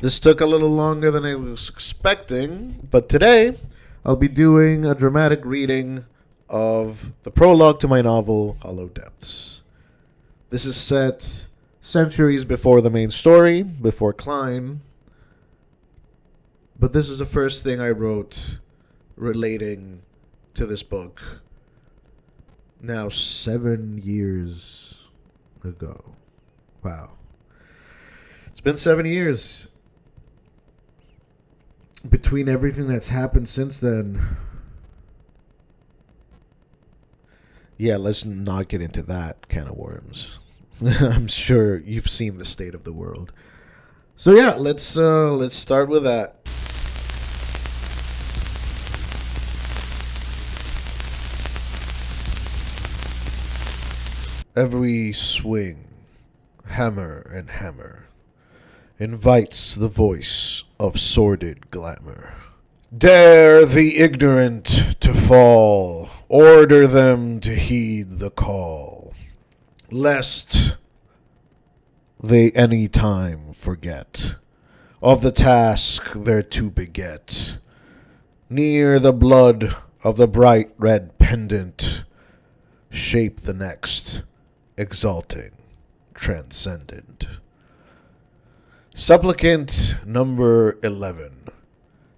This took a little longer than I was expecting, but today I'll be doing a dramatic reading of the prologue to my novel, Hollow Depths. This is set centuries before the main story, before Klein, but this is the first thing I wrote relating to this book. Now 7 years ago. Wow. It's been 7 years. Between everything that's happened since then. Yeah, let's not get into that can of worms. I'm sure you've seen the state of the world. So yeah, let's start with that. Every swing, hammer and hammer, invites the voice of sordid glamour. Dare the ignorant to fall, order them to heed the call, lest they any time forget of the task they're to beget. Near the blood of the bright red pendant, shape the next, exalting, transcendent. Supplicant number 11,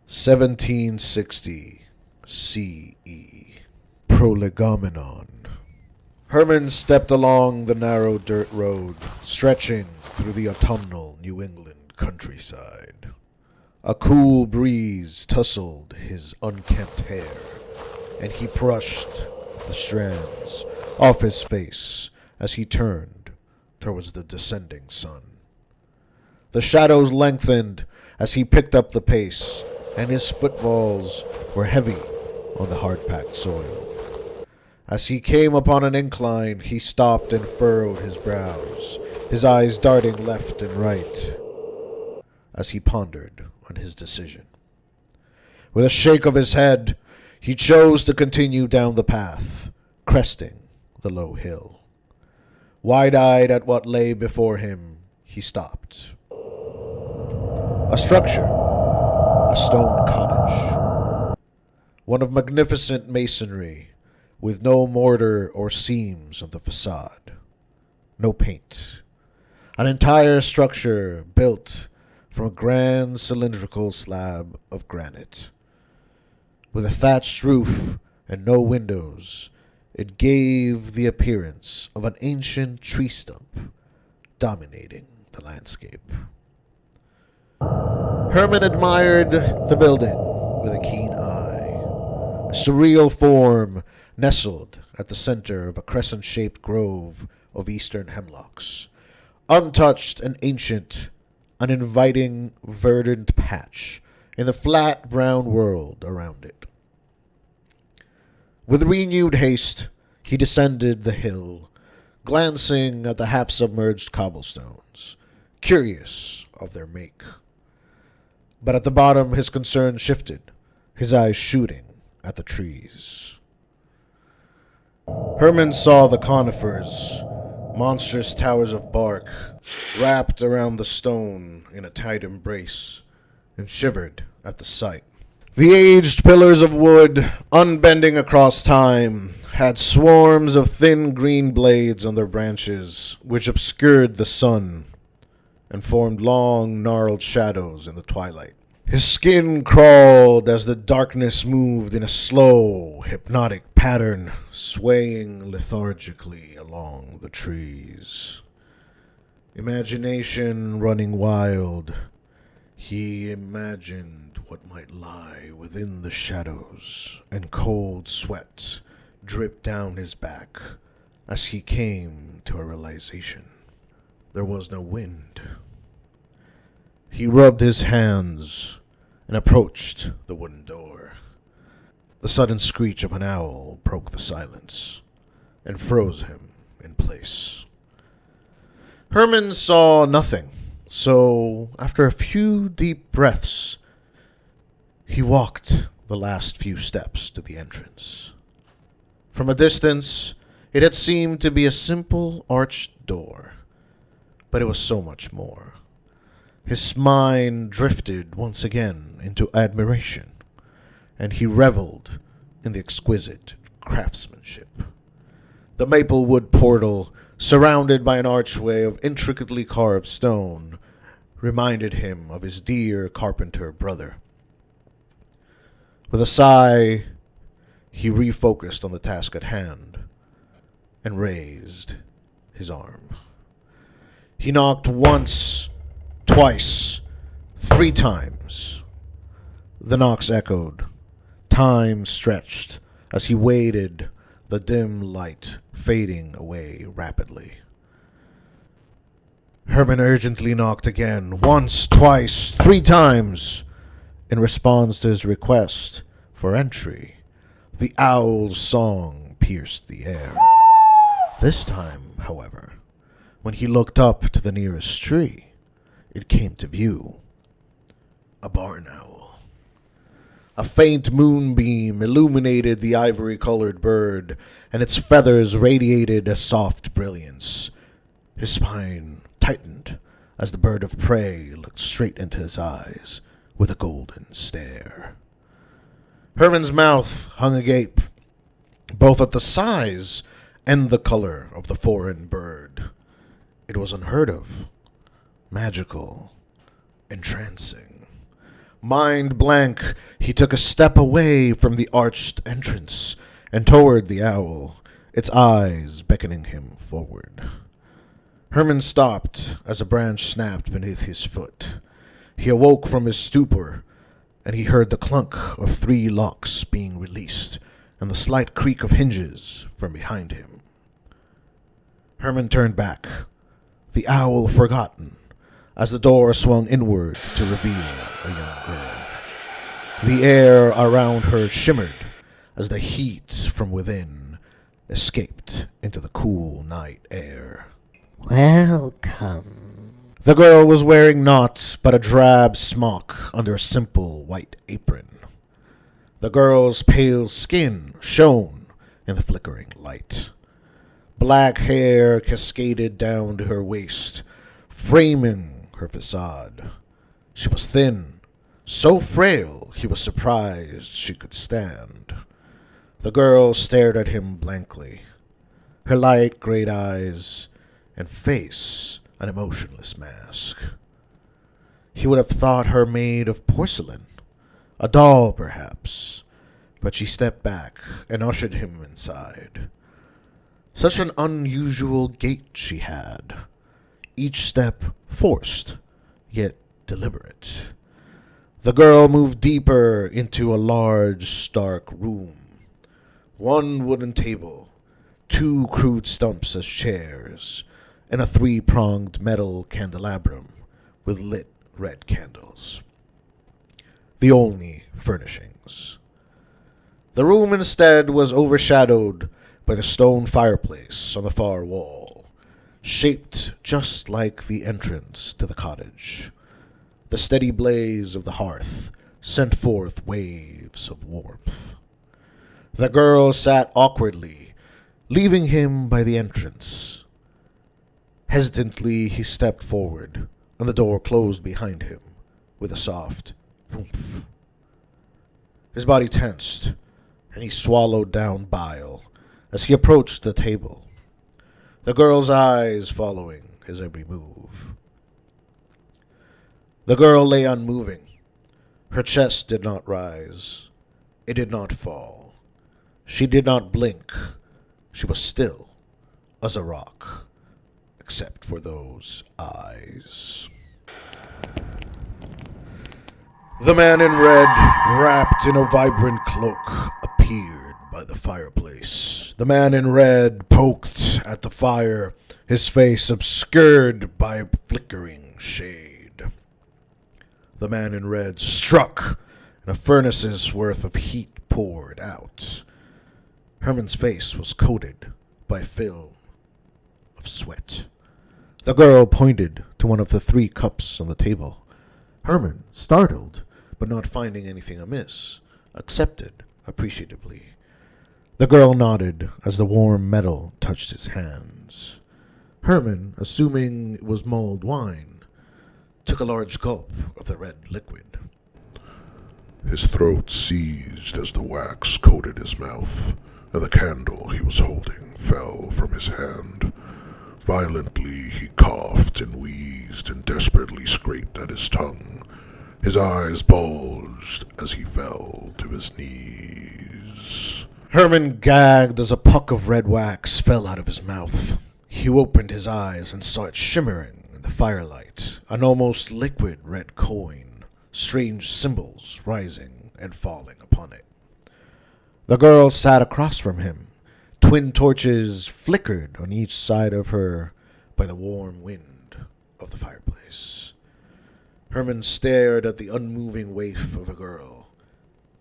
1760 CE. Prolegomenon. Herman stepped along the narrow dirt road, stretching through the autumnal New England countryside. A cool breeze tousled his unkempt hair, and he brushed the strands off his face as he turned towards the descending sun. The shadows lengthened as he picked up the pace, and his footfalls were heavy on the hard-packed soil. As he came upon an incline, he stopped and furrowed his brows, his eyes darting left and right as he pondered on his decision. With a shake of his head, he chose to continue down the path, cresting the low hill. Wide-eyed at what lay before him, he stopped. A structure, a stone cottage, one of magnificent masonry, with no mortar or seams on the facade, no paint. An entire structure built from a grand cylindrical slab of granite. With a thatched roof and no windows, it gave the appearance of an ancient tree stump dominating the landscape. Herman admired the building with a keen eye. A surreal form nestled at the center of a crescent-shaped grove of eastern hemlocks. Untouched and ancient, an inviting, verdant patch in the flat brown world around it. With renewed haste, he descended the hill, glancing at the half-submerged cobblestones, curious of their make. But at the bottom his concern shifted, his eyes shooting at the trees. Herman saw the conifers, monstrous towers of bark, wrapped around the stone in a tight embrace, and shivered at the sight. The aged pillars of wood, unbending across time, had swarms of thin green blades on their branches, which obscured the sun and formed long, gnarled shadows in the twilight. His skin crawled as the darkness moved in a slow, hypnotic pattern, swaying lethargically along the trees. Imagination running wild, he imagined what might lie within the shadows, and cold sweat dripped down his back as he came to a realization. There was no wind. He rubbed his hands and approached the wooden door. The sudden screech of an owl broke the silence and froze him in place. Herman saw nothing, so after a few deep breaths, he walked the last few steps to the entrance. From a distance, it had seemed to be a simple arched door, but it was so much more. His mind drifted once again into admiration, and he reveled in the exquisite craftsmanship. The maple wood portal, surrounded by an archway of intricately carved stone, reminded him of his dear carpenter brother. With a sigh, he refocused on the task at hand and raised his arm. He knocked once, twice, 3 times. The knocks echoed. Time stretched as he waited, the dim light fading away rapidly. Herman urgently knocked again, once, twice, 3 times. In response to his request for entry, the owl's song pierced the air. This time, however, when he looked up to the nearest tree, it came to view. A barn owl. A faint moonbeam illuminated the ivory-colored bird, and its feathers radiated a soft brilliance. His spine tightened as the bird of prey looked straight into his eyes with a golden stare. Herman's mouth hung agape, both at the size and the color of the foreign bird. It was unheard of, magical, entrancing. Mind blank, he took a step away from the arched entrance and toward the owl, its eyes beckoning him forward. Herman stopped as a branch snapped beneath his foot. He awoke from his stupor, and he heard the clunk of 3 locks being released and the slight creak of hinges from behind him. Herman turned back, the owl forgotten, as the door swung inward to reveal a young girl. The air around her shimmered as the heat from within escaped into the cool night air. Welcome. The girl was wearing naught but a drab smock under a simple white apron. The girl's pale skin shone in the flickering light. Black hair cascaded down to her waist, framing her facade. She was thin, so frail he was surprised she could stand. The girl stared at him blankly, her light gray eyes and face an emotionless mask. He would have thought her made of porcelain, a doll perhaps, but she stepped back and ushered him inside. Such an unusual gait she had, each step forced, yet deliberate. The girl moved deeper into a large, stark room. 1 wooden table, 2 crude stumps as chairs, and a 3-pronged metal candelabrum with lit red candles. The only furnishings. The room instead was overshadowed by the stone fireplace on the far wall, shaped just like the entrance to the cottage. The steady blaze of the hearth sent forth waves of warmth. The girl sat awkwardly, leaving him by the entrance. Hesitantly, he stepped forward, and the door closed behind him with a soft thump. His body tensed, and he swallowed down bile as he approached the table, the girl's eyes following his every move. The girl lay unmoving. Her chest did not rise. It did not fall. She did not blink. She was still as a rock, except for those eyes. The man in red, wrapped in a vibrant cloak, appeared by the fireplace. The man in red poked at the fire, his face obscured by a flickering shade. The man in red struck, and a furnace's worth of heat poured out. Herman's face was coated by a film of sweat. The girl pointed to one of the 3 cups on the table. Herman, startled, but not finding anything amiss, accepted appreciatively. The girl nodded as the warm metal touched his hands. Herman, assuming it was mulled wine, took a large gulp of the red liquid. His throat seized as the wax coated his mouth, and the candle he was holding fell from his hand. Violently he coughed and wheezed and desperately scraped at his tongue. His eyes bulged as he fell to his knees. Herman gagged as a puck of red wax fell out of his mouth. He opened his eyes and saw it shimmering in the firelight, an almost liquid red coin, strange symbols rising and falling upon it. The girl sat across from him. Twin torches flickered on each side of her by the warm wind of the fireplace. Herman stared at the unmoving waif of a girl,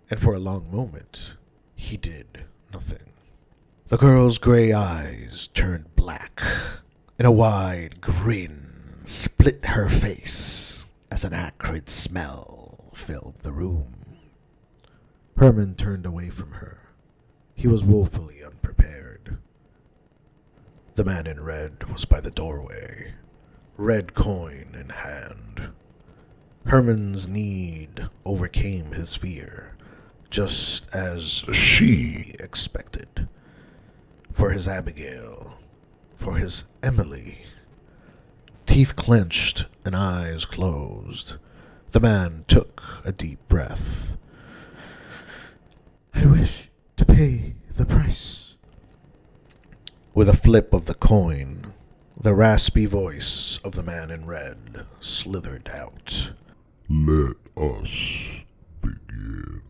and for a long moment he did nothing. The girl's gray eyes turned black, and a wide grin split her face as an acrid smell filled the room. Herman turned away from her. He was woefully unprepared. The man in red was by the doorway, red coin in hand. Herman's need overcame his fear, just as she expected. For his Abigail, for his Emily. Teeth clenched and eyes closed, the man took a deep breath. I wish to pay the price. With a flip of the coin, the raspy voice of the man in red slithered out. Let us begin.